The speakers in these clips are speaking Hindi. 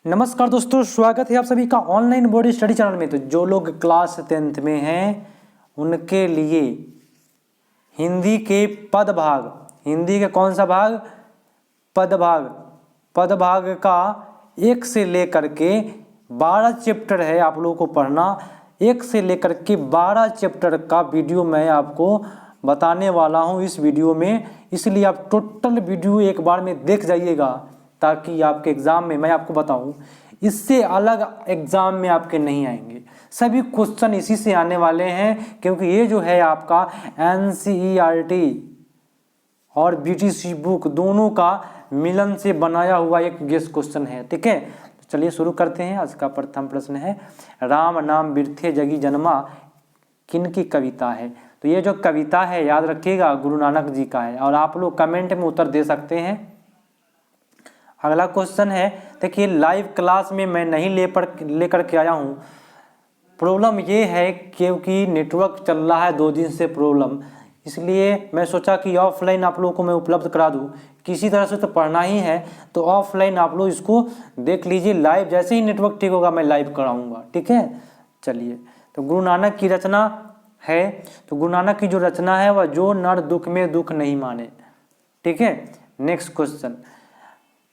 नमस्कार दोस्तों, स्वागत है आप सभी का ऑनलाइन बोर्ड स्टडी चैनल में। तो जो लोग क्लास 10th में हैं उनके लिए हिंदी के पदभाग, हिंदी के कौन सा भाग, पदभाग का 1 से लेकर के 12 चैप्टर है आप लोगों को पढ़ना। 1 से लेकर के 12 चैप्टर का वीडियो मैं आपको बताने वाला हूं इस वीडियो में, इसलिए आप टोटल वीडियो एक बार में देख जाइएगा ताकि आपके एग्ज़ाम में मैं आपको बताऊं इससे अलग एग्ज़ाम में आपके नहीं आएंगे। सभी क्वेश्चन इसी से आने वाले हैं क्योंकि ये जो है आपका NCERT और BTC बुक दोनों का मिलन से बनाया हुआ एक गेस क्वेश्चन है। ठीक है, तो चलिए शुरू करते हैं। आज का प्रथम प्रश्न है, राम नाम बिरथे जगी जन्मा किन की कविता है। तो ये जो कविता है याद रखिएगा गुरु नानक जी का है और आप लोग कमेंट में उत्तर दे सकते हैं। अगला क्वेश्चन है, देखिए लाइव क्लास में मैं नहीं लेकर के आया हूँ। प्रॉब्लम ये है क्योंकि नेटवर्क चल रहा है 2 दिन से प्रॉब्लम, इसलिए मैं सोचा कि ऑफलाइन आप लोगों को मैं उपलब्ध करा दूँ। किसी तरह से तो पढ़ना ही है तो ऑफलाइन आप लोग इसको देख लीजिए। लाइव जैसे ही नेटवर्क ठीक होगा मैं लाइव कराऊँगा। ठीक है, चलिए। तो गुरु नानक की रचना है, तो गुरु नानक की जो रचना है वह जो नर दुख में दुख नहीं माने। ठीक है, नेक्स्ट क्वेश्चन,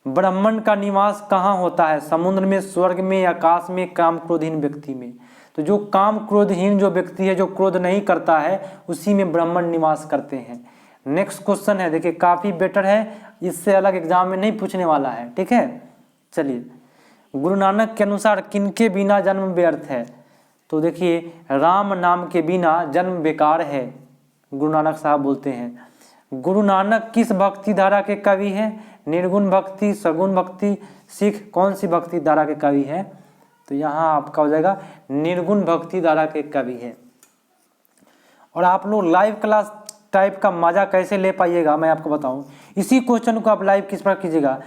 ब्राह्मण का निवास कहाँ होता है, समुद्र में, स्वर्ग में, आकाश में, काम क्रोधहीन व्यक्ति में। तो जो काम क्रोधहीन जो व्यक्ति है, जो क्रोध नहीं करता है, उसी में ब्राह्मण निवास करते हैं। नेक्स्ट क्वेश्चन है, देखिए काफ़ी बेटर है, इससे अलग एग्जाम में नहीं पूछने वाला है। ठीक है, चलिए। गुरु नानक के अनुसार किनके बिना जन्म व्यर्थ है। तो देखिए राम नाम के बिना जन्म बेकार है, गुरु नानक साहब बोलते हैं। गुरु नानक किस भक्ति धारा के कवि हैं, निर्गुण भक्ति, सगुण भक्ति, सिख कौन सी भक्ति धारा के कवि हैं। तो यहाँ आपका हो जाएगा निर्गुण भक्ति धारा के कवि है। और आप लोग लाइव क्लास टाइप का मजा कैसे ले पाइएगा मैं आपको बताऊं। इसी क्वेश्चन को आप लाइव किस पर कीजिएगा,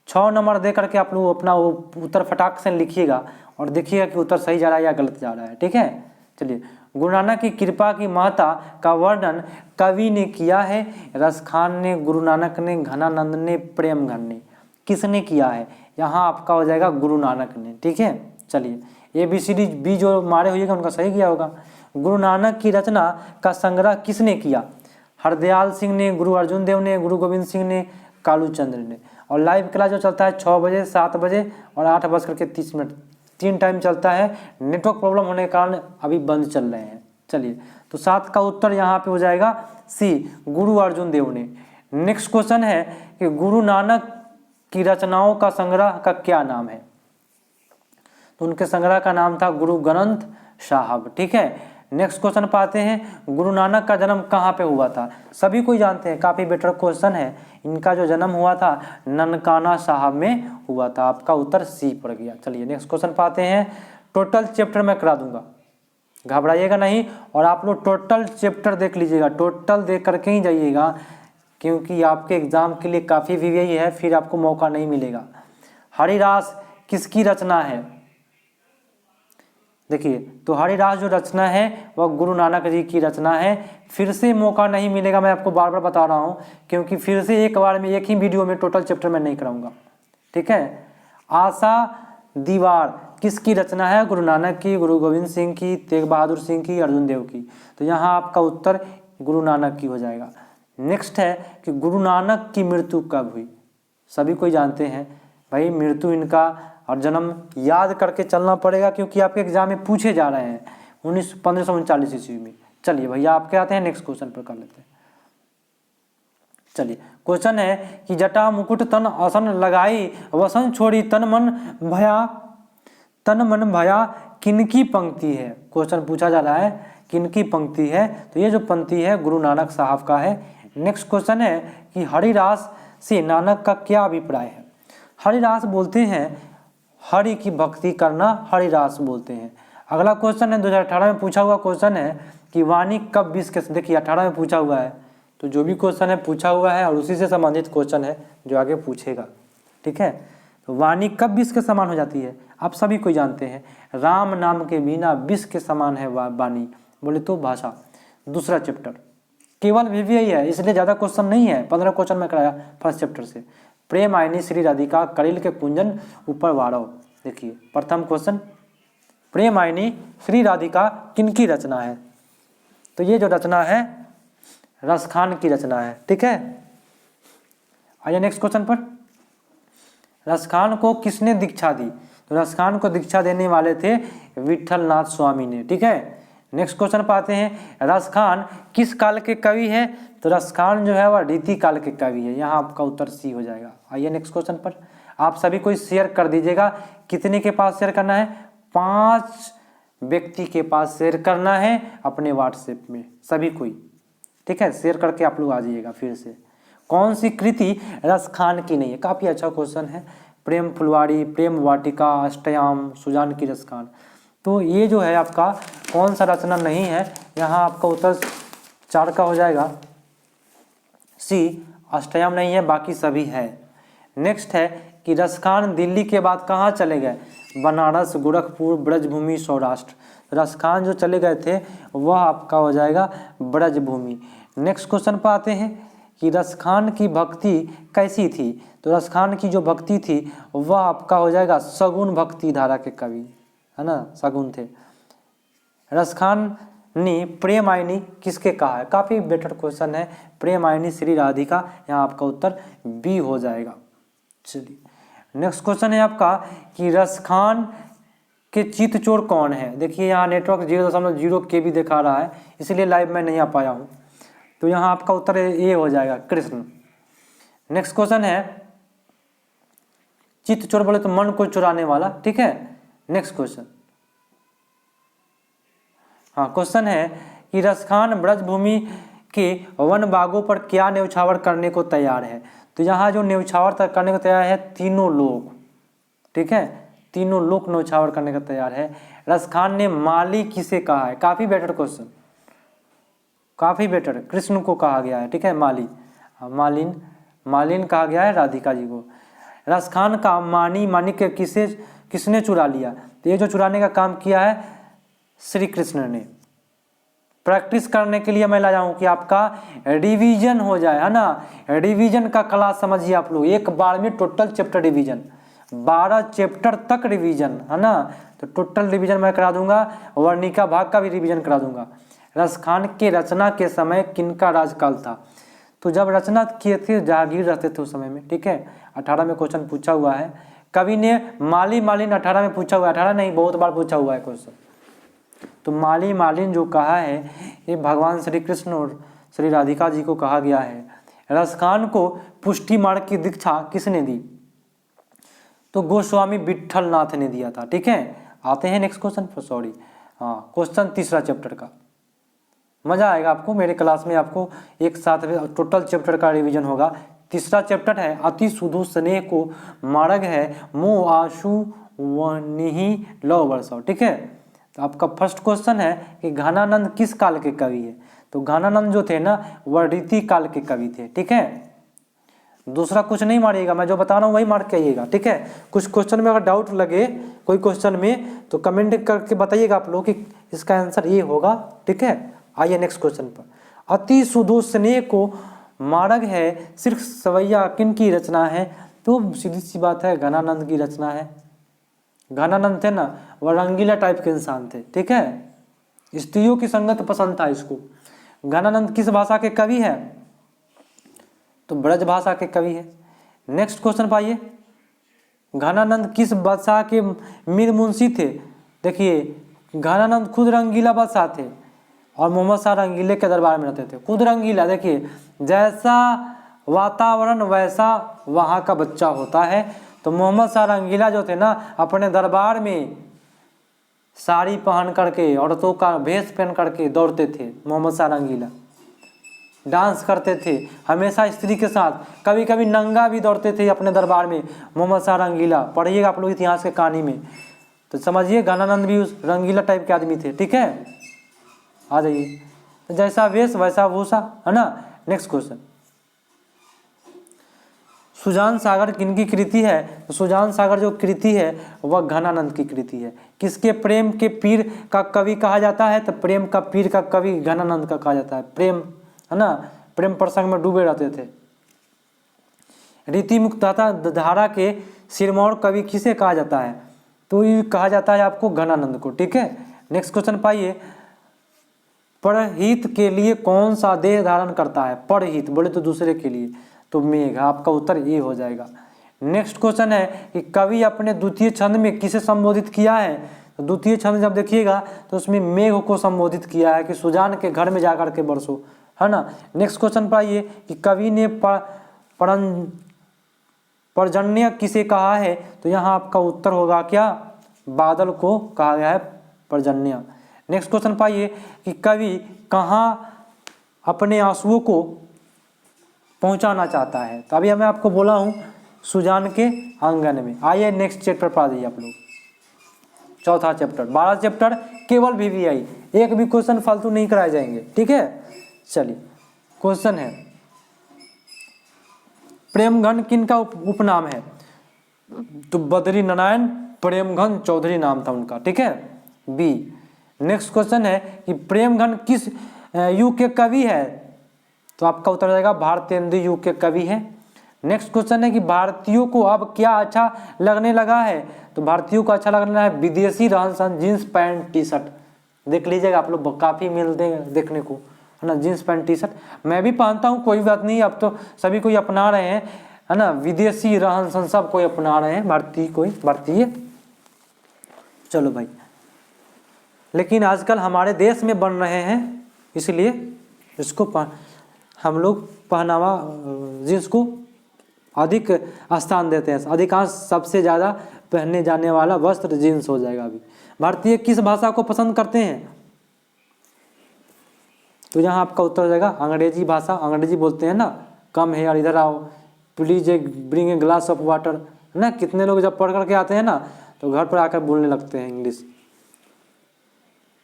6 नंबर दे करके आप लोग अपना वो उत्तर फटाक से लिखिएगा और देखिएगा कि उत्तर सही जा रहा है या गलत जा रहा है। ठीक है, चलिए। गुरु नानक की कृपा की महत्ता का वर्णन कवि ने किया है, रसखान ने, गुरु नानक ने, घनानंद ने, प्रेम घन ने। किसने किया है, यहाँ आपका हो जाएगा गुरु नानक ने। ठीक है, चलिए। ABCD B जो मारे होइएगा उनका सही किया होगा। गुरु नानक की रचना का संग्रह किसने किया, हरदयाल सिंह ने, गुरु अर्जुन देव ने, गुरु गोविंद सिंह ने, कालू चंद्र ने। और लाइव क्लास जो चलता है 6 बजे, 7 बजे और 8:30, 3 टाइम चलता है। नेटवर्क प्रॉब्लम होने के कारण अभी बंद चल रहे हैं। चलिए, तो 7 का उत्तर यहाँ पे हो जाएगा C, गुरु अर्जुन देव ने। नेक्स्ट क्वेश्चन है कि गुरु नानक की रचनाओं का संग्रह का क्या नाम है। तो उनके संग्रह का नाम था गुरु ग्रंथ साहब। ठीक है, नेक्स्ट क्वेश्चन पाते हैं, गुरु नानक का जन्म कहाँ पे हुआ था। सभी कोई जानते हैं, काफ़ी बेटर क्वेश्चन है। इनका जो जन्म हुआ था ननकाना साहब में हुआ था। आपका उत्तर C पड़ गया। चलिए नेक्स्ट क्वेश्चन पाते हैं। टोटल चैप्टर मैं करा दूंगा, घबराइएगा नहीं और आप लोग टोटल चैप्टर देख लीजिएगा, टोटल देख करके ही जाइएगा क्योंकि आपके एग्जाम के लिए काफ़ी VVI है, फिर आपको मौका नहीं मिलेगा। हरिदास किसकी रचना है, देखिए तो हरिदास जो रचना है वह गुरु नानक जी की रचना है। फिर से मौका नहीं मिलेगा, मैं आपको बार बार बता रहा हूँ क्योंकि फिर से एक बार में एक ही वीडियो में टोटल चैप्टर मैं नहीं कराऊंगा। ठीक है, आशा दीवार किसकी रचना है, गुरु नानक की, गुरु गोविंद सिंह की, तेग बहादुर सिंह की, अर्जुन देव की। तो यहाँ आपका उत्तर गुरु नानक की हो जाएगा। नेक्स्ट है कि गुरु नानक की मृत्यु कब हुई। सभी कोई जानते हैं भाई, मृत्यु इनका और जन्म याद करके चलना पड़ेगा क्योंकि आपके एग्जाम में पूछे जा रहे हैं 1539 ईस्वी में। चलिए भैया आपके आते हैं, नेक्स्ट क्वेश्चन पर कर लेते हैं। चलिए, क्वेश्चन है कि जटा मुकुट तन आसन लगाई, वसन छोड़ी तन मन भया किनकी पंक्ति है। क्वेश्चन पूछा जा रहा है किनकी पंक्ति है, तो ये जो पंक्ति है गुरु नानक साहब का है। नेक्स्ट क्वेश्चन है कि हरिदास से नानक का क्या अभिप्राय है। हरिदास बोलते हैं हरि की भक्ति करना, हरिदास बोलते हैं। अगला क्वेश्चन है 2018 में पूछा हुआ क्वेश्चन है कि वाणी कब विष के, देखिए 18 में पूछा हुआ है तो जो भी क्वेश्चन है पूछा हुआ है और उसी से संबंधित क्वेश्चन है जो आगे पूछेगा। ठीक है, तो वाणी कब विष के समान हो जाती है, आप सभी कोई जानते हैं, राम नाम के बिना विष के समान है वाणी, बोले तो भाषा। दूसरा चैप्टर केवल VVI है इसलिए ज़्यादा क्वेश्चन नहीं है, 15 क्वेश्चन में कराया फर्स्ट चैप्टर से। प्रेम आयनी श्री राधिका कलिल के कुंजन ऊपर वारव। देखिए प्रथम क्वेश्चन, प्रेम आयनी श्री राधिका किनकी रचना है? तो ये जो रचना है रसखान की रचना है, ठीक है। आइए नेक्स्ट क्वेश्चन पर, रसखान को किसने दीक्षा दी? तो रसखान को दीक्षा देने वाले थे विठल नाथ स्वामी ने, ठीक है। नेक्स्ट क्वेश्चन पर आते हैं, रसखान किस काल के कवि है? तो रसखान जो है वह रीति काल के कवि है, यहाँ आपका उत्तर सी हो जाएगा। आइए नेक्स्ट क्वेश्चन पर, आप सभी कोई शेयर कर दीजिएगा। कितने के पास शेयर करना है? 5 व्यक्ति के पास शेयर करना है अपने व्हाट्सएप में, सभी कोई, ठीक है। शेयर करके आप लोग आ जाइएगा। फिर से, कौन सी कृति रसखान की नहीं है? काफ़ी अच्छा क्वेश्चन है। प्रेम फुलवाड़ी, प्रेम वाटिका, अष्टयाम, सुजान की रसखान। तो ये जो है आपका कौन सा रचना नहीं है? यहाँ आपका उत्तर 4 का हो जाएगा, सी अष्टयाम नहीं है, बाकी सभी है। नेक्स्ट है कि रसखान दिल्ली के बाद कहाँ चले गए? बनारस, गोरखपुर, ब्रजभूमि, सौराष्ट्र। रसखान जो चले गए थे वह आपका हो जाएगा ब्रजभूमि। नेक्स्ट क्वेश्चन पर आते हैं कि रसखान की भक्ति कैसी थी? तो रसखान की जो भक्ति थी वह आपका हो जाएगा सगुन भक्ति धारा के कवि, है ना, सगुन थे। रसखान ने प्रेम आयनी किसके कहा है? काफ़ी बेटर क्वेश्चन है। प्रेम आयनी श्री राधिका, यहाँ आपका उत्तर बी हो जाएगा। चलिए नेक्स्ट क्वेश्चन है आपका कि रसखान के चित्तचोर कौन है? देखिए यहाँ नेटवर्क 0.0 KB दिखा रहा है, इसलिए लाइव में नहीं आ पाया हूँ। तो यहाँ आपका उत्तर ए हो जाएगा, कृष्ण। नेक्स्ट क्वेश्चन है, चित्तचोर बोले तो मन को चुराने वाला, ठीक है। नेक्स्ट क्वेश्चन, हाँ क्वेश्चन है कि रसखान ब्रजभूमि के वन बागों पर क्या न्यौछावर करने को तैयार है? तो यहाँ जो न्यौछावर करने को तैयार है तीनों लोग, ठीक है, तीनों लोग न्यौछावर करने का तैयार है। रसखान ने माली किसे कहा है? काफ़ी बेटर क्वेश्चन, काफ़ी बेटर। कृष्ण को कहा गया है, ठीक है, माली, मालिन कहा गया है राधिका जी को। रसखान का माणिक्य किसने चुरा लिया? तो ये जो चुराने का काम किया है श्री कृष्ण ने। प्रैक्टिस करने के लिए मैं लाया हूँ कि आपका रिवीजन हो जाए, है ना। रिवीजन का क्लास समझिए आप लोग, एक बार में टोटल चैप्टर रिवीजन, 12 चैप्टर तक रिवीजन, है ना। तो टोटल रिवीजन मैं करा दूंगा, वर्णिका भाग का भी रिवीजन करा दूंगा। रसखान के रचना के समय किनका राजकाल था? तो जब रचना किए थे जहांगीर रहते थे उस समय में, ठीक है। 18 में क्वेश्चन पूछा हुआ है। कवि ने मालिन 18 में पूछा हुआ है, 18 नहीं बहुत बार पूछा हुआ है क्वेश्चन। तो मालिन जो कहा है ये भगवान श्री कृष्ण और श्री राधिका जी को कहा गया है। रसखान को पुष्टि मार्ग की दीक्षा किसने दी? तो गोस्वामी विठल नाथ ने दिया था, ठीक है। आते हैं नेक्स्ट क्वेश्चन पर, सॉरी, हाँ क्वेश्चन तीसरा चैप्टर का। मजा आएगा आपको मेरे क्लास में, आपको एक साथ टोटल चैप्टर का रिवीजन होगा। तीसरा चैप्टर है अति सुधु स्नेह को मार्ग है मोह आशु वनिहि लव वर्षाव, ठीक है। तो आपका फर्स्ट क्वेश्चन है कि घनानंद किस काल के कवि है? तो घनानंद जो थे ना वह रीति काल के कवि थे, ठीक है। दूसरा कुछ नहीं मारिएगा, मैं जो बता रहा हूँ वही मार्क करिएगा, ठीक है। कुछ क्वेश्चन में अगर डाउट लगे कोई क्वेश्चन में तो कमेंट करके बताइएगा आप लोग कि इसका आंसर ये होगा, ठीक है। आइए नेक्स्ट क्वेश्चन पर, अति सुधु स्नेह को मार्ग है सिर्फ सवैया किन की रचना है? तो सीधी सी बात है घनानंद की रचना है। घनानंद थे ना वह रंगीला टाइप के इंसान थे, ठीक है। स्त्रियों की संगत पसंद था इसको। घनानंद किस भाषा के कवि है? तो ब्रज भाषा के कवि है। नेक्स्ट क्वेश्चन पाइए, घनानंद किस बादशाह के मीर मुंशी थे? देखिए घनानंद खुद रंगीला बादशाह थे और मोहम्मद शाह रंगीले के दरबार में रहते थे। खुद रंगीला, देखिए जैसा वातावरण वैसा वहाँ का बच्चा होता है। तो मोहम्मद शाह रंगीला जो थे ना अपने दरबार में साड़ी पहन करके, औरतों का भेष पहन करके दौड़ते थे। मोहम्मद शाह रंगीला डांस करते थे हमेशा स्त्री के साथ, कभी कभी नंगा भी दौड़ते थे अपने दरबार में। मोहम्मद शाह रंगीला पढ़िएगा आप लोग इतिहास के कहानी में, तो समझिए घनानंद भी उस रंगीला टाइप के आदमी थे, ठीक है। आ जाइए, जैसा वेश वैसा भूषा, है ना। नेक्स्ट क्वेश्चन, सुजान सागर किनकी कृति है? तो सुजान सागर जो कृति है वह घनानंद की कृति है। किसके प्रेम के पीर का कवि कहा जाता है? तो प्रेम का पीर का कवि घनानंद का कहा जाता है। प्रेम, है ना, प्रेम प्रसंग में डूबे रहते थे। रीति मुक्तता धारा के सिरमौर कवि किसे कहा जाता है? तो ये कहा जाता है आपको घनानंद को। ठीक है, नेक्स्ट क्वेश्चन पाइए, परहित के लिए कौन सा देह धारण करता है? परहित बोले तो दूसरे के लिए, तो मेघ, आपका उत्तर ए हो जाएगा। नेक्स्ट क्वेश्चन है कि कवि अपने द्वितीय छंद में किसे संबोधित किया है? तो द्वितीय छंद जब देखिएगा तो उसमें मेघ को संबोधित किया है कि सुजान के घर में जाकर के बरसो, है ना। नेक्स्ट क्वेश्चन पाइए कि कवि ने पर्जन्य किसे कहा है? तो यहाँ आपका उत्तर होगा क्या? बादल को कहा गया है पर्जन्य। नेक्स्ट क्वेश्चन पाइए कि कवि कहाँ अपने आंसुओं को पहुंचाना चाहता है? तो अभी मैं आपको बोला हूँ सुजान के आंगन में। आइए नेक्स्ट चैप्टर पर आ जाइए आप लोग, चौथा चैप्टर। 12 चैप्टर केवल वीवीआई, एक भी क्वेश्चन फालतू नहीं कराए जाएंगे। ठीक है, चलिए क्वेश्चन है, प्रेमघन किन का उपनाम है? तो बद्री नारायण प्रेमघन चौधरी नाम था उनका। ठीक है, बी। नेक्स्ट क्वेश्चन है कि प्रेमघन किस युग के कवि है? तो आपका उत्तर जाएगा भारतेंदु युग के कवि है। नेक्स्ट क्वेश्चन है कि भारतीयों को अब क्या अच्छा लगने लगा है? तो भारतीयों को अच्छा लगना है विदेशी रहन सहन, जींस पैंट टी शर्ट। देख लीजिएगा आप लोग, काफ़ी मिलते हैं देखने को, है ना, जींस पैंट टी शर्ट। मैं भी पहनता हूँ, कोई बात नहीं, अब तो सभी कोई अपना रहे हैं, है ना। विदेशी रहन सहन सब कोई अपना रहे हैं, भारतीय। चलो भाई, लेकिन आजकल हमारे देश में बन रहे हैं, इसलिए इसको हम लोग पहनावा जींस को अधिक स्थान देते हैं। अधिकांश सबसे ज़्यादा पहने जाने वाला वस्त्र जींस हो जाएगा। अभी भारतीय किस भाषा को पसंद करते हैं? तो यहाँ आपका उत्तर हो जाएगा अंग्रेजी भाषा। अंग्रेजी बोलते हैं ना, कम है यार, इधर आओ, please bring a glass of water, है ना। कितने लोग जब पढ़ करके आते हैं ना तो घर पर आकर बोलने लगते हैं इंग्लिश।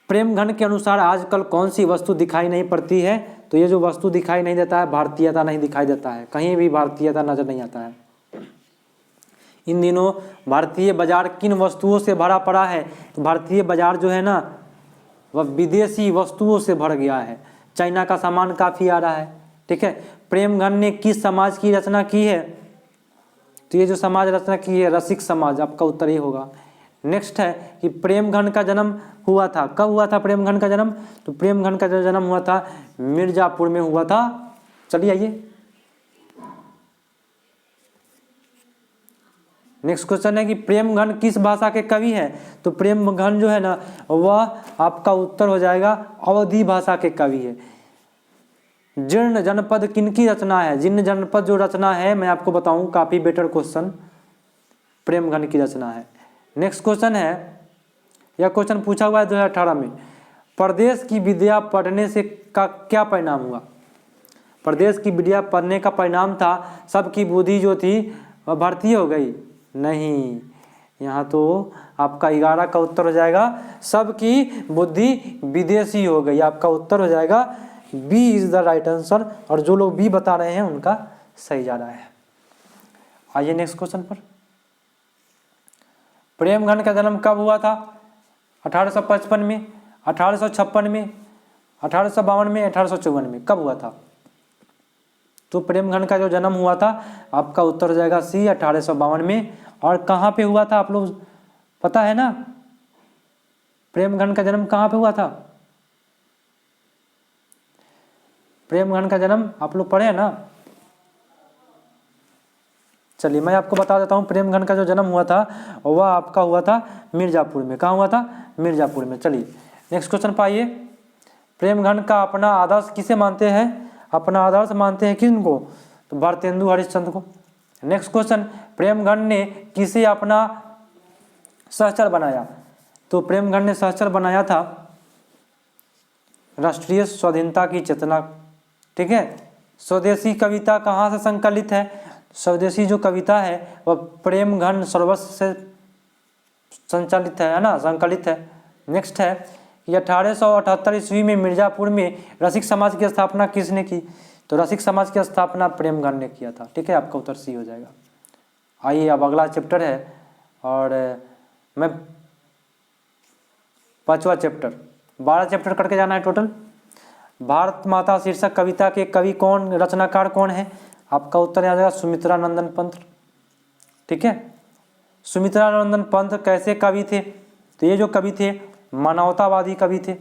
प्रेमघन के अनुसार आजकल कौन सी वस्तु दिखाई नहीं पड़ती है? तो ये जो वस्तु दिखाई नहीं देता है, भारतीयता नहीं दिखाई देता है, कहीं भी भारतीयता नजर नहीं आता है। इन दिनों भारतीय बाजार किन वस्तुओं से भरा पड़ा है? तो भारतीय बाजार जो है ना वह विदेशी वस्तुओं से भर गया है। चाइना का सामान काफ़ी आ रहा है। ठीक है, प्रेमघन ने किस समाज की रचना की है? तो ये जो समाज रचना की है रसिक समाज, आपका उत्तर ये होगा। नेक्स्ट है कि प्रेमघन का जन्म हुआ था, कब हुआ था प्रेमघन का जन्म? तो प्रेमघन का जो जन्म हुआ था मिर्जापुर में हुआ था। चलिए आइए नेक्स्ट क्वेश्चन है कि प्रेमघन किस भाषा के कवि हैं? तो प्रेमघन जो है ना वह आपका उत्तर हो जाएगा अवधी भाषा के कवि है। जीर्ण जनपद किनकी रचना है? जीर्ण जनपद जो रचना है मैं आपको बताऊं, काफी बेटर क्वेश्चन, प्रेमघन की रचना है। नेक्स्ट क्वेश्चन है, यह क्वेश्चन पूछा हुआ है 2018 में, प्रदेश की विद्या पढ़ने से का क्या परिणाम हुआ? प्रदेश की विद्या पढ़ने का परिणाम था सबकी बुद्धि जो थी वह भारतीय हो गई। नहीं, यहाँ तो आपका 11 का उत्तर हो जाएगा सबकी बुद्धि विदेशी हो गई। आपका उत्तर हो जाएगा B is the right answer, और जो लोग बी बता रहे हैं उनका सही जा रहा है। आइए नेक्स्ट क्वेश्चन पर, प्रेमघन का जन्म कब हुआ था? 1855 में, 1856 में, 1852 में, 1854 में, कब हुआ था? तो प्रेमघन का जो जन्म हुआ था आपका उत्तर हो जाएगा सी 1852 में। और कहाँ पे हुआ था आप लोग पता है ना? प्रेमघन का जन्म कहाँ पे हुआ था? प्रेमघन का जन्म आप लोग पढ़े हैं ना? चलिए मैं आपको बता देता हूँ, प्रेमघन का जो जन्म हुआ था वह आपका हुआ था मिर्जापुर में। कहाँ हुआ था? मिर्जापुर में। चलिए नेक्स्ट क्वेश्चन पाइए, प्रेमघन का अपना आदर्श किसे मानते हैं? अपना आदर्श मानते हैं किनको? तो भारतेंदु हरिश्चंद्र को। नेक्स्ट क्वेश्चन, प्रेमघन ने किसे अपना सहचर बनाया? तो प्रेमघन ने सहचर बनाया था राष्ट्रीय स्वाधीनता की चेतना। ठीक है, स्वदेशी कविता कहाँ से संकलित है? स्वदेशी जो कविता है वह प्रेमघन सर्वस्व से संचालित है ना, संकलित है। नेक्स्ट है कि 1878 ईस्वी में मिर्जापुर में रसिक समाज की स्थापना किसने की? तो रसिक समाज की स्थापना प्रेमघन ने किया था। ठीक है, आपका उत्तर सी हो जाएगा। आइए अब अगला चैप्टर है, और मैं 5वां चैप्टर, 12 चैप्टर करके जाना है टोटल। भारत माता शीर्षक कविता के कवि कौन, रचनाकार कौन है? आपका उत्तर आ जाएगा सुमित्रा नंदन पंत। ठीक है, सुमित्रा नंदन पंत कैसे कवि थे? तो ये जो कवि थे मानवतावादी कवि थे।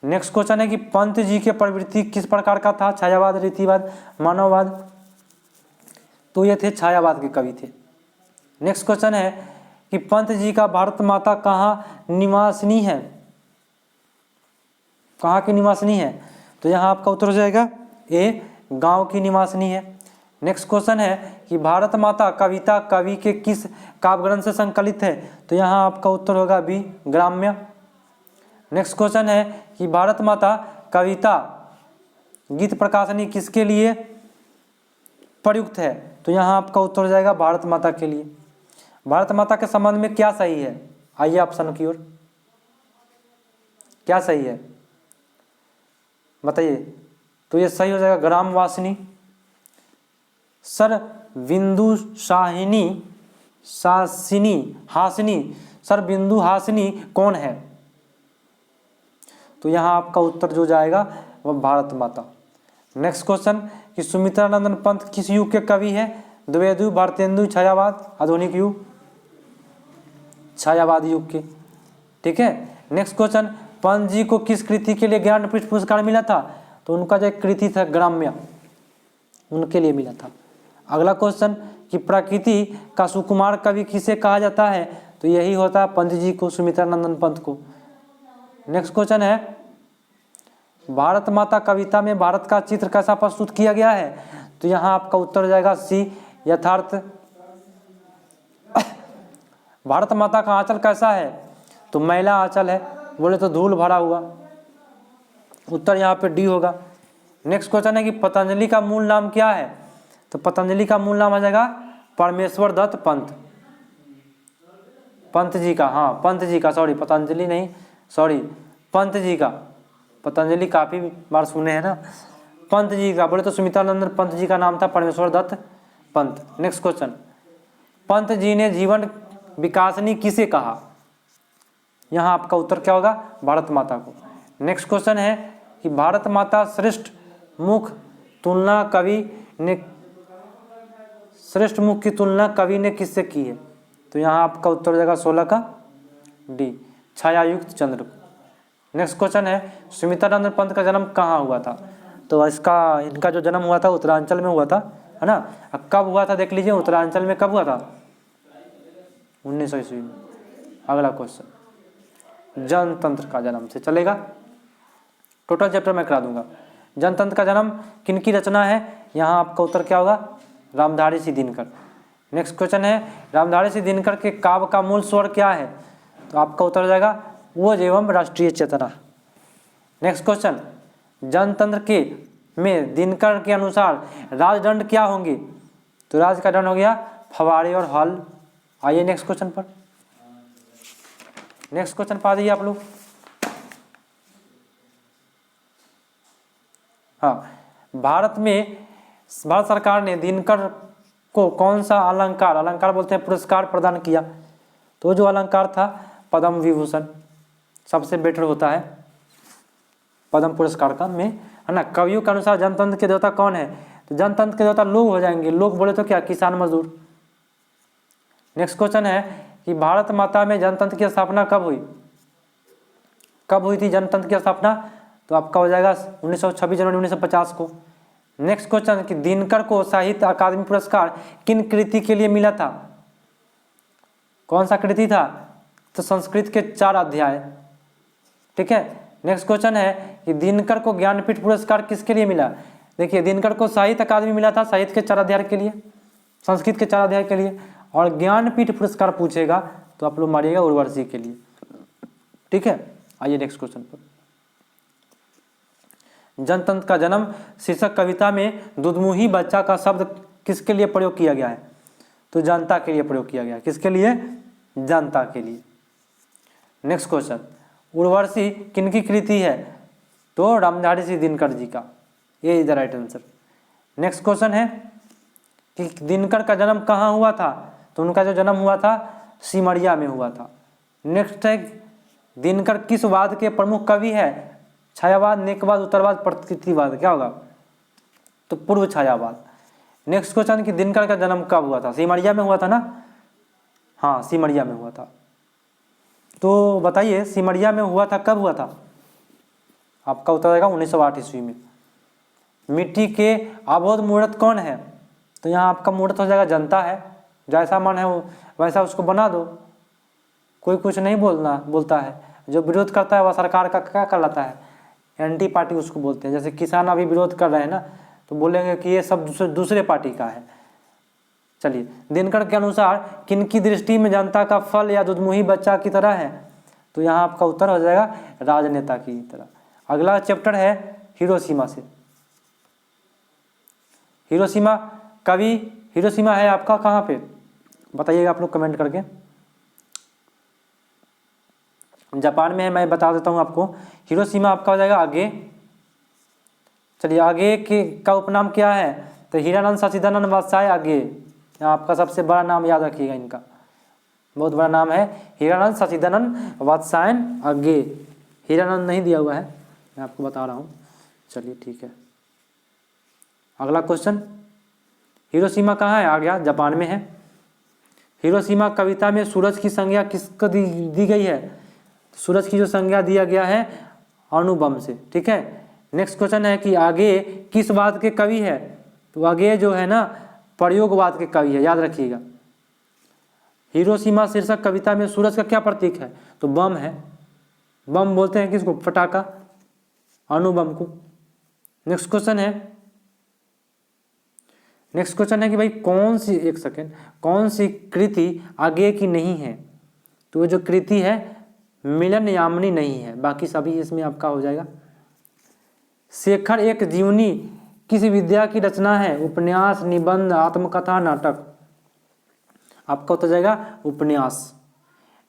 नेक्स्ट क्वेश्चन है कि पंत जी के प्रवृत्ति किस प्रकार का था? छायावाद, रीतिवाद, मानववाद? तो ये थे छायावाद के कवि थे। नेक्स्ट क्वेश्चन है कि पंत जी का भारत माता कहाँ निवासनी है? कहाँ की निवासनी है? तो यहाँ आपका उत्तर हो जाएगा ए, गांव की निवासनी है। नेक्स्ट क्वेश्चन है कि भारत माता कविता कवि के किस काव्य ग्रंथ से संकलित है? तो यहाँ आपका उत्तर होगा बी, ग्राम्य। नेक्स्ट क्वेश्चन है कि भारत माता कविता गीत प्रकाशनी किसके लिए प्रयुक्त है? तो यहाँ आपका उत्तर हो जाएगा भारत माता के लिए। भारत माता के संबंध में क्या सही है? आइए ऑप्शन की ओर, क्या सही है बताइए। तो ये सही हो जाएगा ग्रामवासिनी। सर बिंदु हासिनी सर बिंदु हासिनी कौन है? तो यहाँ आपका उत्तर जो जाएगा वह भारत माता। नेक्स्ट क्वेश्चन कि सुमित्रा नंदन पंत किस युग के कवि है? द्विवेदु, भारतेंदु, छायावाद, आधुनिक युग? छायावाद युग के। ठीक है, नेक्स्ट क्वेश्चन पंत जी को किस कृति के लिए ज्ञानपीठ पुरस्कार मिला था? तो उनका जो कृति था ग्राम्य, उनके लिए मिला था। अगला क्वेश्चन कि प्रकृति का सुकुमार कवि किसे कहा जाता है? तो यही होता है पंत जी को, सुमित्रा नंदन पंत को। नेक्स्ट क्वेश्चन है भारत माता कविता में भारत का चित्र कैसा प्रस्तुत किया गया है? तो यहाँ आपका उत्तर हो जाएगा सी, यथार्थ। भारत माता का आंचल कैसा है? तो मैला आंचल है, बोले तो धूल भरा हुआ। उत्तर यहाँ पे डी होगा। नेक्स्ट क्वेश्चन है कि पतंजलि का मूल नाम क्या है? तो पतंजलि का मूल नाम आ जाएगा परमेश्वर दत्त पंत। पंत जी का, हाँ पंत जी का, सॉरी पतंजलि नहीं, सॉरी पंत जी का। पतंजलि काफी बार सुने हैं ना। पंत जी का बोले तो सुमित्रा नंदन पंत जी का नाम था परमेश्वर दत्त पंत। नेक्स्ट क्वेश्चन, पंत जी ने जीवन विकासनी किसे कहा? यहाँ आपका उत्तर क्या होगा? भारत माता को। नेक्स्ट क्वेश्चन है कि भारत माता श्रेष्ठ मुख तुलना कवि ने, श्रेष्ठ मुख की तुलना कवि ने किससे की है? तो यहाँ आपका उत्तर हो जाएगा 16 का डी, छायायुक्त चंद्र। नेक्स्ट क्वेश्चन है सुमित्रा नंदन पंत का जन्म कहाँ हुआ था? तो इनका जो जन्म हुआ था उत्तरांचल में हुआ था, है ना। अब कब हुआ था देख लीजिए, उत्तरांचल में कब हुआ था? 1900 ईस्वी में। अगला क्वेश्चन, जनतंत्र का जन्म से चलेगा, टोटल चैप्टर मैं करा दूंगा। जनतंत्र का जन्म किनकी रचना है? यहाँ आपका उत्तर क्या होगा? रामधारी सिंह दिनकर। नेक्स्ट क्वेश्चन है रामधारी सिंह दिनकर के काव्य का मूल स्वर क्या है? तो आपका उत्तर हो जाएगा ओज एवं राष्ट्रीय चेतना। नेक्स्ट क्वेश्चन, जनतंत्र के में दिनकर के अनुसार राजदंड क्या होंगे? तो राज का दंड हो गया फवारे और हल। आइए नेक्स्ट क्वेश्चन पर, नेक्स्ट क्वेश्चन पा दीजिए आप लोग। हाँ, भारत सरकार ने दिनकर को कौन सा अलंकार बोलते हैं पुरस्कार प्रदान किया? तो जो अलंकार था पद्म विभूषण, सबसे बेटर होता है पद्म पुरस्कार का में, है ना। कवियों के अनुसार जनतंत्र के देवता कौन है? तो जनतंत्र के देवता लोग हो जाएंगे। लोग बोले तो क्या? किसान मजदूर। नेक्स्ट क्वेश्चन है कि भारत माता में जनतंत्र की स्थापना कब हुई? कब हुई थी जनतंत्र की स्थापना? तो आपका हो जाएगा 26 जनवरी 1950 को। नेक्स्ट क्वेश्चन कि दिनकर को साहित्य अकादमी पुरस्कार किन कृति के लिए मिला था? कौन सा कृति था? तो संस्कृत के 4 अध्याय। ठीक है। नेक्स्ट क्वेश्चन है कि दिनकर को ज्ञानपीठ पुरस्कार किसके लिए मिला? देखिए, दिनकर को साहित्य अकादमी मिला था साहित्य के 4 अध्याय के लिए, संस्कृत के 4 अध्याय के लिए। और ज्ञानपीठ पुरस्कार पूछेगा तो आप लोग मारिएगा उर्वशी के लिए। ठीक है, आइए नेक्स्ट क्वेश्चन पर। जनतंत्र का जन्म शीर्षक कविता में दुधमुही बच्चा का शब्द किसके लिए प्रयोग किया गया है? तो जनता के लिए प्रयोग किया गया है। किसके लिए? जनता के लिए। नेक्स्ट क्वेश्चन, उर्वशी किनकी कृति है? तो रामधारी सिंह दिनकर जी का। ये is the right answer. Next question है कि दिनकर का जन्म कहाँ हुआ था? तो उनका जो जन्म हुआ था सिमरिया में हुआ था। नेक्स्ट है दिनकर किस वाद के प्रमुख कवि है? छायावाद, नेकवाद, उत्तरवाद, प्रकृतिवाद? क्या होगा? तो पूर्व छायावाद। नेक्स्ट क्वेश्चन कि दिनकर का जन्म कब हुआ था? सिमरिया में हुआ था ना? हाँ, सिमरिया में हुआ था। तो बताइए सिमरिया में हुआ था, कब हुआ था? आपका उत्तर आएगा 1908 ईस्वी में। मिट्टी के अबोध मूर्त कौन है? तो यहाँ आपका मूर्त हो जाएगा जनता है, जैसा मन है वैसा उसको बना दो, कोई कुछ नहीं बोलता है। जो विरोध करता है वह सरकार का क्या कहलाता है? एंटी पार्टी उसको बोलते हैं। जैसे किसान अभी विरोध कर रहे हैं ना, तो बोलेंगे कि ये सब दूसरे पार्टी का है। चलिए, दिनकर के अनुसार किनकी दृष्टि में जनता का फल या दुधमुही बच्चा की तरह है? तो यहाँ आपका उत्तर हो जाएगा राजनेता की तरह। अगला चैप्टर है हिरोशिमा से। हिरोशिमा कवि, हिरोशिमा है आपका कहाँ पे? बताइएगा आप लोग कमेंट करके। जापान में है, मैं बता देता हूँ आपको। हिरोशिमा आपका हो जाएगा आगे। चलिए, आगे के का उपनाम क्या है? तो हीरानंद सचिदानंद वात्स्याय आगे। यहाँ आपका सबसे बड़ा नाम याद रखिएगा, इनका बहुत बड़ा नाम है हीरानंद सचिदानंद वात्स्याय आगे। हीरानंद नहीं दिया हुआ है, मैं आपको बता रहा हूँ। चलिए ठीक है। अगला क्वेश्चन, हिरोशिमा कहाँ है? आ गया, जापान में है। हिरोशिमा कविता में सूरज की संज्ञा किसको दी गई है? सूरज की जो संज्ञा दिया गया है अणुबम से। ठीक है। नेक्स्ट क्वेश्चन है कि आगे किस बात के कवि है? तो आगे जो है ना प्रयोगवाद के कवि है, याद रखिएगा। हिरोशिमा शीर्षक कविता में सूरज का क्या प्रतीक है? तो बम है। बम बोलते हैं किसको? पटाखा, अणुबम को। नेक्स्ट क्वेश्चन है कि भाई कौन सी, एक सेकेंड, कौन सी कृति आगे की नहीं है? तो वो जो कृति है मिलन यामिनी नहीं है, बाकी सभी इसमें आपका हो जाएगा। शेखर एक जीवनी किस विद्या की रचना है? उपन्यास, निबंध, आत्मकथा, नाटक। आपका होता जाएगा उपन्यास।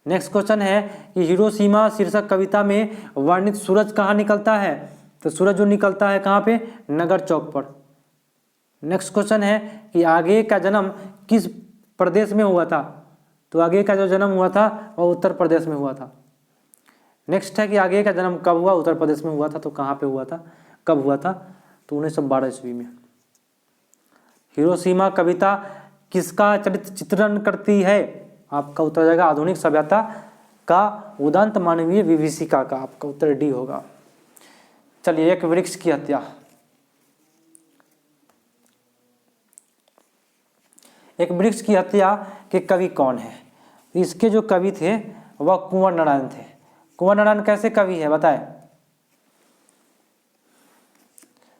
नेक्स्ट क्वेश्चन है कि हिरोशिमा शीर्षक कविता में वर्णित सूरज कहाँ निकलता है? तो सूरज जो निकलता है कहाँ पे? नगर चौक पर। नेक्स्ट क्वेश्चन है कि आगे का जन्म किस प्रदेश में हुआ था? तो आगे का जो जन्म हुआ था वह उत्तर प्रदेश में हुआ था। नेक्स्ट है कि आगे का जन्म कब हुआ? उत्तर प्रदेश में हुआ था। तो कहाँ पे हुआ था, कब हुआ था? तो 1912 ईस्वी में। हिरोशिमा कविता किसका चरित्र चित्रण करती है? आपका उत्तर हो जाएगा आधुनिक सभ्यता का उदंत मानवीय विभीषिका का। आपका उत्तर डी होगा। चलिए, एक वृक्ष की हत्या। एक वृक्ष की हत्या के कवि कौन है? इसके जो कवि थे वह कुंवर नारायण थे। कुंवर नारायण कैसे कवि है बताएं?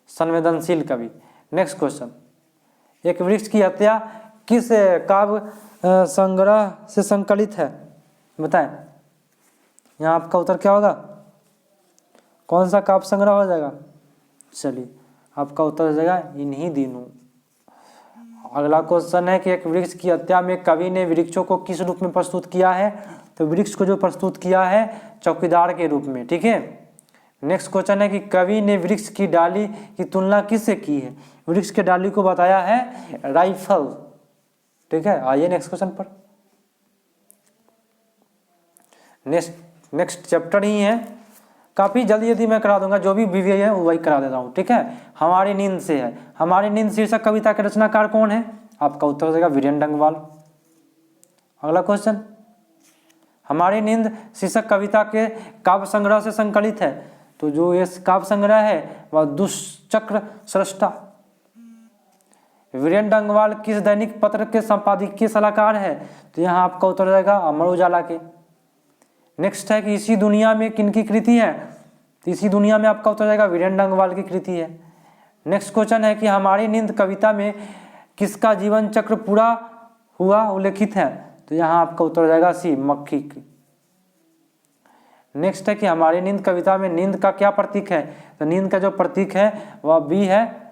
संवेदनशील कवि। नेक्स्ट क्वेश्चन, एक वृक्ष की हत्या किस काव्य संग्रह से संकलित है? बताएं। यहाँ आपका उत्तर क्या होगा? कौन सा काव्य संग्रह हो जाएगा? चलिए, आपका उत्तर हो जाएगा इन्हीं दिनों। अगला क्वेश्चन है कि एक वृक्ष की हत्या में कवि ने वृक्षों को किस रूप में प्रस्तुत किया है? तो वृक्ष को जो प्रस्तुत किया है चौकीदार के रूप में। ठीक है। नेक्स्ट क्वेश्चन है कि कवि ने वृक्ष की डाली की तुलना किससे की है? वृक्ष के डाली को बताया है राइफल। ठीक है। आइए नेक्स्ट क्वेश्चन पर। नेक्स्ट चैप्टर ही है, काफी जल्दी यदि मैं करा दूंगा, जो भी बीवी है वही करा देता हूँ। ठीक है। हमारी नींद से है। हमारी नींद शीर्षक कविता के रचनाकार कौन है? आपका उत्तर हो जाएगा वीरेंद्र डंगवाल। अगला क्वेश्चन, हमारी नींद शीर्षक कविता के काव्य संग्रह से संकलित है। तो जो ये काव्य संग्रह है वह दुष्चक्र सृष्टा। वीरेंद्र डंगवाल किस दैनिक पत्र के संपादकीय सलाहकार है? तो यहाँ आपका उत्तर हो जाएगा अमर उजाला के। नेक्स्ट है कि इसी दुनिया में किनकी कृति है? तो इसी दुनिया में आपका उत्तर जाएगा वीरेंद्र डंगवाल की कृति है। नेक्स्ट क्वेश्चन है कि हमारी नींद कविता में किसका जीवन चक्र पूरा हुआ उल्लेखित है? तो यहाँ आपका उत्तर जाएगा सी, मक्खी की। नेक्स्ट है कि हमारी नींद कविता में नींद का क्या प्रतीक है? तो नींद का जो प्रतीक है वह बी है,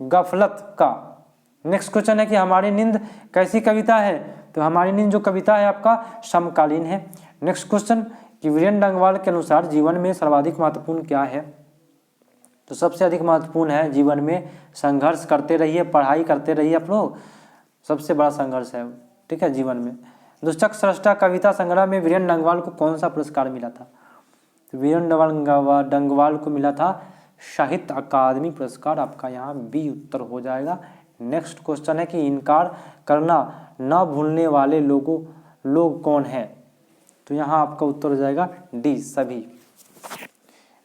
गफलत का। नेक्स्ट क्वेश्चन है कि हमारी नींद कैसी कविता है? तो हमारी नींद जो कविता है आपका समकालीन है। नेक्स्ट क्वेश्चन कि वीरेंद्र डंगवाल के अनुसार जीवन में सर्वाधिक महत्वपूर्ण क्या है? तो सबसे अधिक महत्वपूर्ण है जीवन में संघर्ष करते रहिए, पढ़ाई करते रहिए आप लोग, सबसे बड़ा संघर्ष है। ठीक है। जीवन में दुष्चक्र सृष्टा कविता संग्रह में वीरेंद्र डंगवाल को कौन सा पुरस्कार मिला था? तो वीरेंद्र डंगवाल को मिला था साहित्य अकादमी पुरस्कार, आपका यहाँ बी उत्तर हो जाएगा। नेक्स्ट क्वेश्चन है कि इनकार करना न भूलने वाले लोग कौन है, तो यहाँ आपका उत्तर हो जाएगा डी सभी।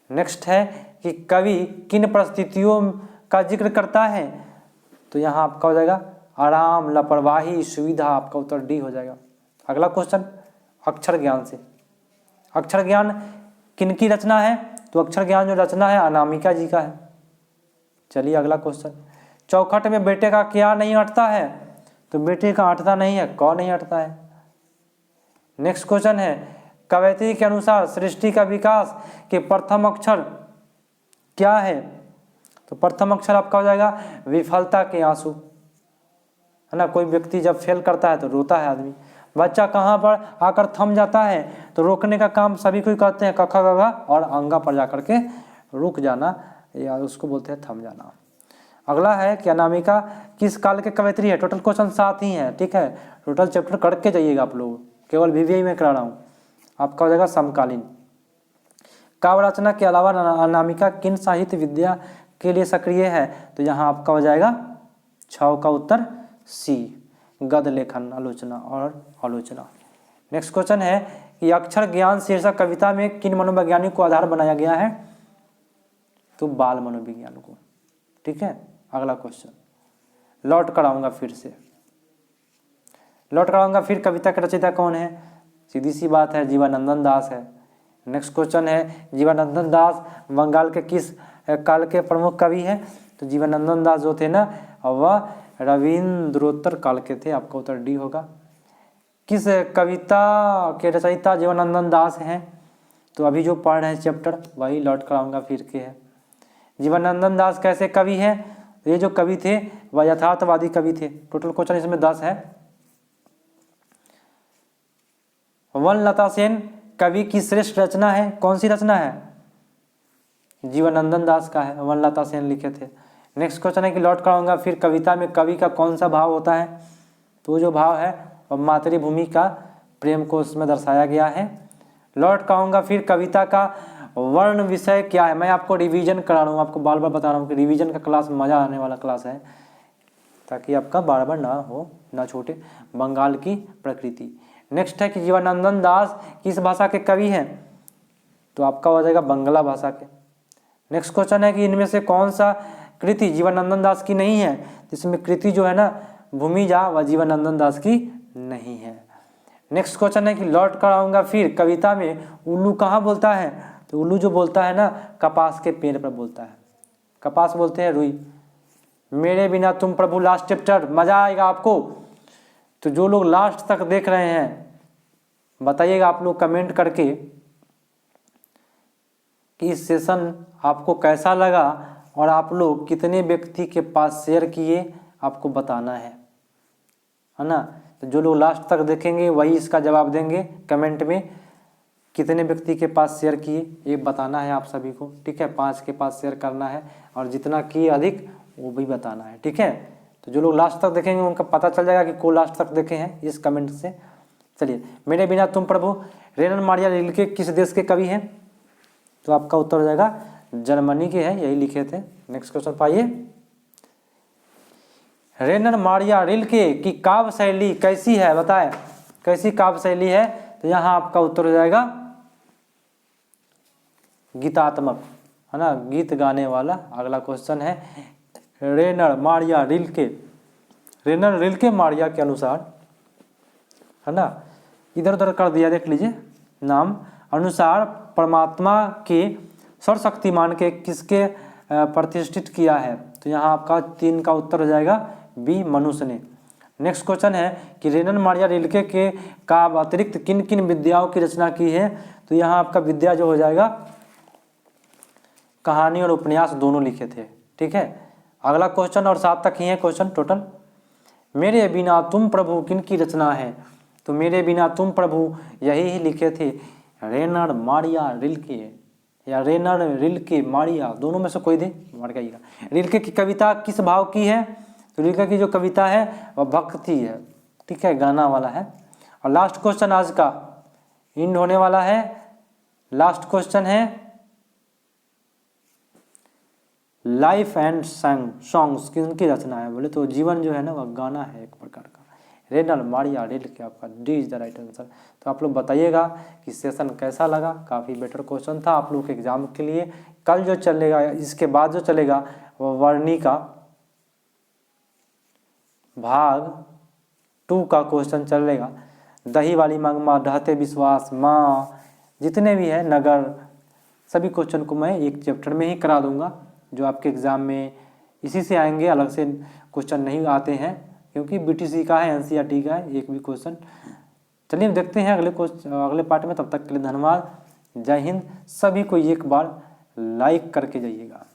नेक्स्ट है कि कवि किन परिस्थितियों का जिक्र करता है, तो यहाँ आपका हो जाएगा आराम, लापरवाही, सुविधा, आपका उत्तर डी हो जाएगा। अगला क्वेश्चन अक्षर ज्ञान से। अक्षर ज्ञान किनकी रचना है, तो अक्षर ज्ञान जो रचना है अनामिका जी का है। चलिए अगला क्वेश्चन, चौखट में बेटे का क्या नहीं अटता है, तो बेटे का अटता नहीं है, क नहीं अटता है। नेक्स्ट क्वेश्चन है कवयित्री के अनुसार सृष्टि का विकास के प्रथम अक्षर क्या है, तो प्रथम अक्षर आपका हो जाएगा विफलता के आंसू, है ना। कोई व्यक्ति जब फेल करता है तो रोता है आदमी। बच्चा कहाँ पर आकर थम जाता है, तो रोकने का काम सभी कोई करते हैं, कखा गगा और अंगा पर जाकर के रुक जाना, या उसको बोलते हैं थम जाना। अगला है कि अनामिका किस काल के कवयित्री है, टोटल क्वेश्चन 7 ही हैं, ठीक है। टोटल चैप्टर करके जाइएगा आप लोग, केवल VVI में करा रहा हूँ। आपका हो जाएगा समकालीन। काव्य रचना के अलावा अनामिका किन साहित्य विद्या के लिए सक्रिय है, तो यहाँ आपका हो जाएगा 6 का उत्तर सी, गद्य लेखन, आलोचना और आलोचना। नेक्स्ट क्वेश्चन है कि अक्षर ज्ञान शीर्षक कविता में किन मनोवैज्ञानिक को आधार बनाया गया है, तो बाल मनोविज्ञान को, ठीक है। अगला क्वेश्चन लौट कर आऊँगा फिर कविता के रचयिता कौन है, सीधी सी बात है जीवनानंद दास है। नेक्स्ट क्वेश्चन है जीवनानंद दास बंगाल के किस काल के प्रमुख कवि हैं, तो जीवनानंद दास जो थे ना वह रविंद्रोत्तर काल के थे, आपका उत्तर डी होगा। किस कविता के रचयिता जीवनानंद दास हैं, तो अभी जो पढ़ रहे हैं चैप्टर वही लौट कर आऊँगा फिर के है। जीवनानंद दास कैसे कवि हैं, ये जो कवि थे वह यथार्थवादी कवि थे। टोटल क्वेश्चन इसमें 10 है। वनलता सेन कवि की श्रेष्ठ रचना है, कौन सी रचना है, जीवनानंद दास का है, वनलता सेन लिखे थे। नेक्स्ट क्वेश्चन है कि लौट कर आऊँगा फिर कविता में कवि का कौन सा भाव होता है, तो जो भाव है वह मातृभूमि का प्रेम को उसमें दर्शाया गया है। लौट कर आऊँगा फिर कविता का वर्ण विषय क्या है, मैं आपको रिवीजन करा रहा हूँ, आपको बार बार बता रहा हूँ कि रिवीजन का क्लास मज़ा आने वाला क्लास है, ताकि आपका बार बार ना छूटे। बंगाल की प्रकृति। नेक्स्ट है कि जीवनानंद दास किस भाषा के कवि हैं, तो आपका हो जाएगा बंगला भाषा के। नेक्स्ट क्वेश्चन है कि इनमें से कौन सा कृति जीवनानंद दास की नहीं है, जिसमें कृति जो है ना भूमिजा वह जीवनानंद दास की नहीं है। नेक्स्ट क्वेश्चन है कि लौट कर आऊँगा फिर कविता में उल्लू कहाँ बोलता है, तो उल्लू जो बोलता है ना कपास के पेड़ पर बोलता है, कपास बोलते हैं रुई। मेरे बिना तुम प्रभु लास्ट चैप्टर, मज़ा आएगा आपको। तो जो लोग लास्ट तक देख रहे हैं बताइएगा आप लोग कमेंट करके कि इस सेशन आपको कैसा लगा और आप लोग कितने व्यक्ति के पास शेयर किए, आपको बताना है ना। तो जो लोग लास्ट तक देखेंगे वही इसका जवाब देंगे कमेंट में, कितने व्यक्ति के पास शेयर किए ये बताना है आप सभी को, ठीक है। 5 के पास शेयर करना है और जितना किए अधिक वो भी बताना है, ठीक है। तो जो लोग लास्ट तक देखेंगे उनका पता चल जाएगा कि को लास्ट तक देखे हैं इस कमेंट से। चलिए, मेरे बिना तुम प्रभु रेनर मारिया रिल्के किस देश के कवि हैं, तो आपका उत्तर हो जाएगा जर्मनी के हैं, यही लिखे थे। नेक्स्ट क्वेश्चन पाइए, रेनर मारिया रिल्के की काव्य शैली कैसी है, बताएं कैसी काव्य शैली है, तो यहाँ आपका उत्तर हो जाएगा गीतात्मक, है ना, गीत गाने वाला। अगला क्वेश्चन है रेनर रिल्के मारिया के अनुसार, है ना, इधर उधर कर दिया देख लीजिए नाम, अनुसार परमात्मा के सर्वशक्तिमान के किसके प्रतिष्ठित किया है, तो यहाँ आपका 3 का उत्तर हो जाएगा बी, मनुष्य ने। नेक्स्ट क्वेश्चन है कि रेनर मारिया रिल्के के का अतिरिक्त किन किन विद्याओं की रचना की है, तो यहाँ आपका विद्या जो हो जाएगा कहानी और उपन्यास दोनों लिखे थे, ठीक है। अगला क्वेश्चन और 7 तक ही है क्वेश्चन टोटल। मेरे बिना तुम प्रभु किन की रचना है, तो मेरे बिना तुम प्रभु यही ही लिखे थे रेनर मारिया रिल्के या रेनर रिल्के मारिया, दोनों में से कोई दे मार जाइएगा। रिल्के की कविता किस भाव की है, तो रिल्के की जो कविता है वह भक्ति है, ठीक है, गाना वाला है। और लास्ट क्वेश्चन आज का एंड होने वाला है, लास्ट क्वेश्चन है लाइफ एंड सॉन्ग्स किनकी रचना है, बोले तो जीवन जो है ना वह गाना है एक प्रकार का। रेनल मारिया रेल आपका D is the right answer. तो आप लोग बताइएगा कि सेशन कैसा लगा, काफ़ी बेटर क्वेश्चन था आप लोग के एग्जाम के लिए। कल जो चलेगा, इसके बाद जो चलेगा वो वर्णी का भाग 2 का क्वेश्चन चलेगा। दही वाली मांग माँ, ढहते विश्वास माँ, जितने भी है नगर, सभी क्वेश्चन को मैं एक चैप्टर में ही करा दूंगा, जो आपके एग्ज़ाम में इसी से आएंगे, अलग से क्वेश्चन नहीं आते हैं, क्योंकि बीटीसी का है, एनसीईआरटी का है एक भी क्वेश्चन। चलिए देखते हैं अगले पार्ट में। तब तक के लिए धन्यवाद, जय हिंद। सभी को एक बार लाइक करके जाइएगा।